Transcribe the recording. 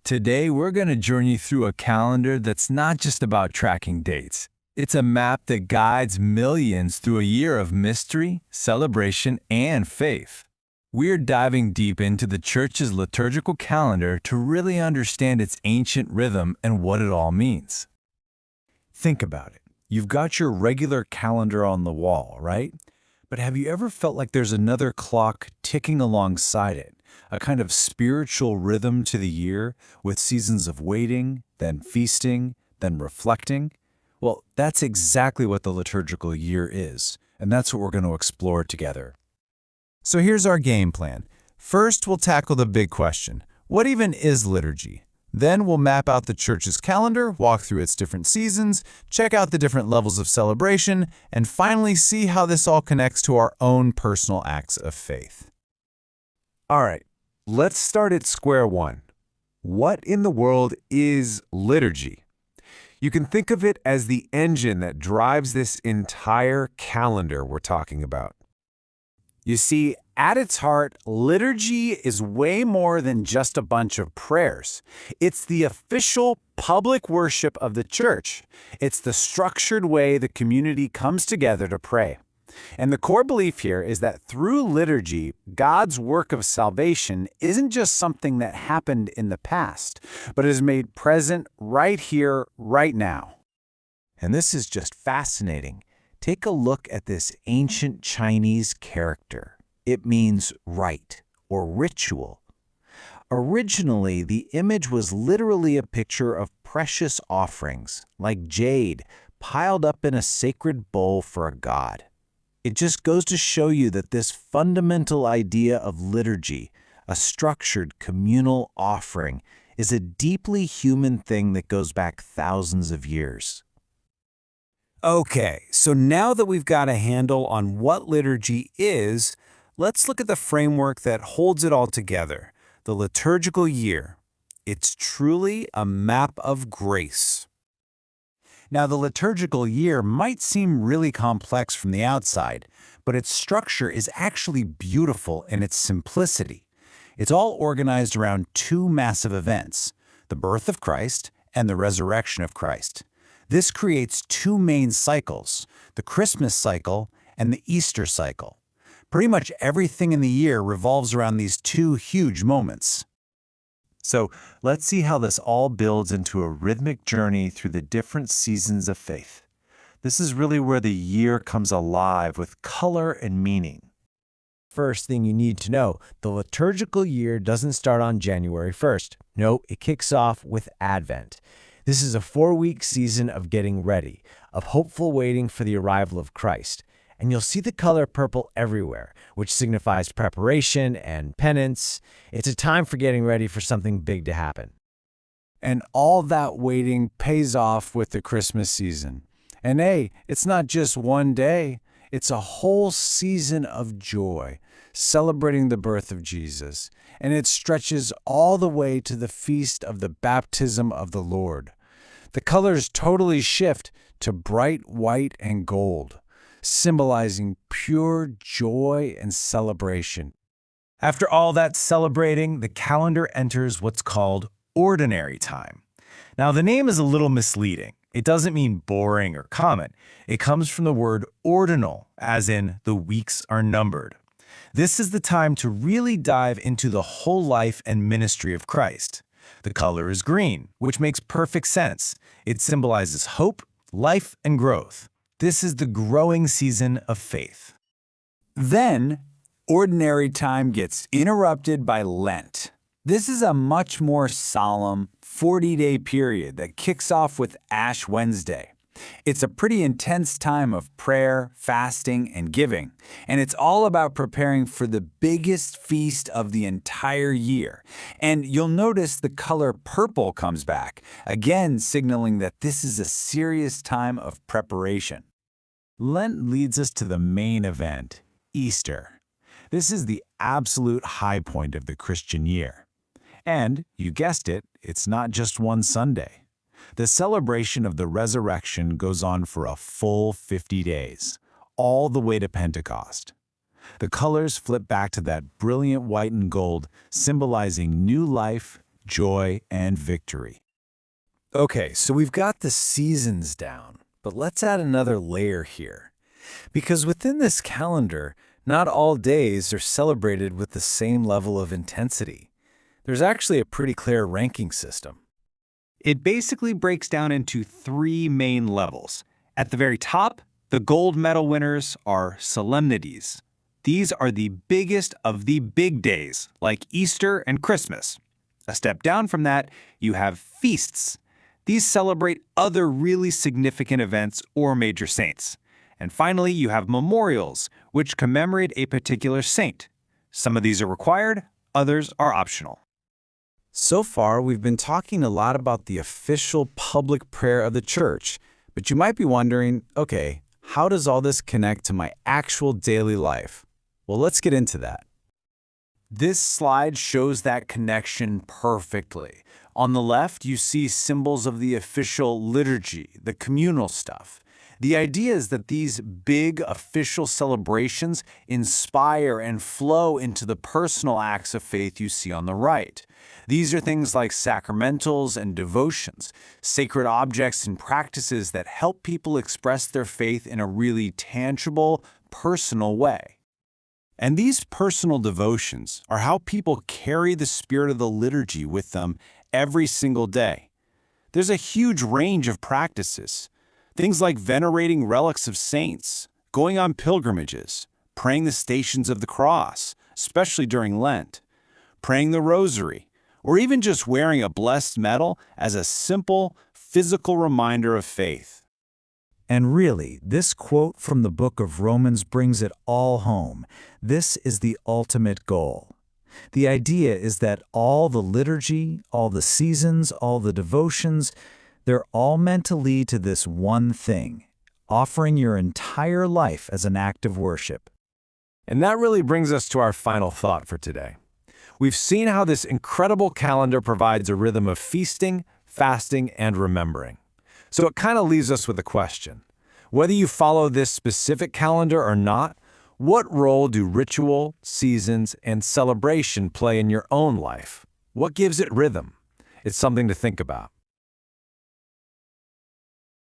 Today, we're going to journey through a calendar that's not just about tracking dates. It's a map that guides millions through a year of mystery, celebration, and faith. We're diving deep into the Church's liturgical calendar to really understand its ancient rhythm and what it all means. Think about it. You've got your regular calendar on the wall, right? But have you ever felt like there's another clock ticking alongside it? A kind of spiritual rhythm to the year with seasons of waiting, then feasting, then reflecting? Well, that's exactly what the liturgical year is, and that's what we're going to explore together. So here's our game plan. First, we'll tackle the big question. What even is liturgy? Then we'll map out the Church's calendar, walk through its different seasons, check out the different levels of celebration, and finally see how this all connects to our own personal acts of faith. All right, let's start at square one. What in the world is liturgy? You can think of it as the engine that drives this entire calendar we're talking about. You see, at its heart, liturgy is way more than just a bunch of prayers. It's the official public worship of the Church. It's the structured way the community comes together to pray. And the core belief here is that through liturgy, God's work of salvation isn't just something that happened in the past, but is made present right here, right now. And this is just fascinating. Take a look at this ancient Chinese character. It means rite or ritual. Originally, the image was literally a picture of precious offerings, like jade, piled up in a sacred bowl for a god. It just goes to show you that this fundamental idea of liturgy, a structured communal offering, is a deeply human thing that goes back thousands of years. Okay, so now that we've got a handle on what liturgy is, let's look at the framework that holds it all together, the liturgical year. It's truly a map of grace. Now, the liturgical year might seem really complex from the outside, but its structure is actually beautiful in its simplicity. It's all organized around two massive events, the birth of Christ and the resurrection of Christ. This creates two main cycles, the Christmas cycle and the Easter cycle. Pretty much everything in the year revolves around these two huge moments. So let's see how this all builds into a rhythmic journey through the different seasons of faith. This is really where the year comes alive with color and meaning. First thing you need to know, the liturgical year doesn't start on January 1st. No, it kicks off with Advent. This is a 4-week season of getting ready, of hopeful waiting for the arrival of Christ. And you'll see the color purple everywhere, which signifies preparation and penance. It's a time for getting ready for something big to happen. And all that waiting pays off with the Christmas season. And hey, it's not just one day, it's a whole season of joy, celebrating the birth of Jesus. And it stretches all the way to the feast of the baptism of the Lord. The colors totally shift to bright white and gold, symbolizing pure joy and celebration. After all that celebrating, the calendar enters what's called ordinary time. Now, the name is a little misleading. It doesn't mean boring or common. It comes from the word ordinal, as in the weeks are numbered. This is the time to really dive into the whole life and ministry of Christ. The color is green, which makes perfect sense. It symbolizes hope, life, and growth. This is the growing season of faith. Then, ordinary time gets interrupted by Lent. This is a much more solemn 40-day period that kicks off with Ash Wednesday. It's a pretty intense time of prayer, fasting, and giving, and it's all about preparing for the biggest feast of the entire year. And you'll notice the color purple comes back, again signaling that this is a serious time of preparation. Lent leads us to the main event, Easter. This is the absolute high point of the Christian year. And, you guessed it, it's not just one Sunday. The celebration of the resurrection goes on for a full 50 days, all the way to Pentecost. The colors flip back to that brilliant white and gold, symbolizing new life, joy, and victory. Okay, so we've got the seasons down, but let's add another layer here. Because within this calendar, not all days are celebrated with the same level of intensity. There's actually a pretty clear ranking system. It basically breaks down into three main levels. At the very top, the gold medal winners are solemnities. These are the biggest of the big days, like Easter and Christmas. A step down from that, you have feasts. These celebrate other really significant events or major saints. And finally, you have memorials, which commemorate a particular saint. Some of these are required, others are optional. So far, we've been talking a lot about the official public prayer of the church, but you might be wondering, okay, how does all this connect to my actual daily life? Well, let's get into that. This slide shows that connection perfectly. On the left, you see symbols of the official liturgy, the communal stuff. The idea is that these big official celebrations inspire and flow into the personal acts of faith you see on the right. These are things like sacramentals and devotions, sacred objects and practices that help people express their faith in a really tangible, personal way. And these personal devotions are how people carry the spirit of the liturgy with them every single day. There's a huge range of practices. Things like venerating relics of saints, going on pilgrimages, praying the Stations of the Cross, especially during Lent, praying the Rosary, or even just wearing a blessed medal as a simple, physical reminder of faith. And really, this quote from the book of Romans brings it all home. This is the ultimate goal. The idea is that all the liturgy, all the seasons, all the devotions, they're all meant to lead to this one thing, offering your entire life as an act of worship. And that really brings us to our final thought for today. We've seen how this incredible calendar provides a rhythm of feasting, fasting, and remembering. So it kind of leaves us with a question. Whether you follow this specific calendar or not, what role do ritual, seasons, and celebration play in your own life? What gives it rhythm? It's something to think about.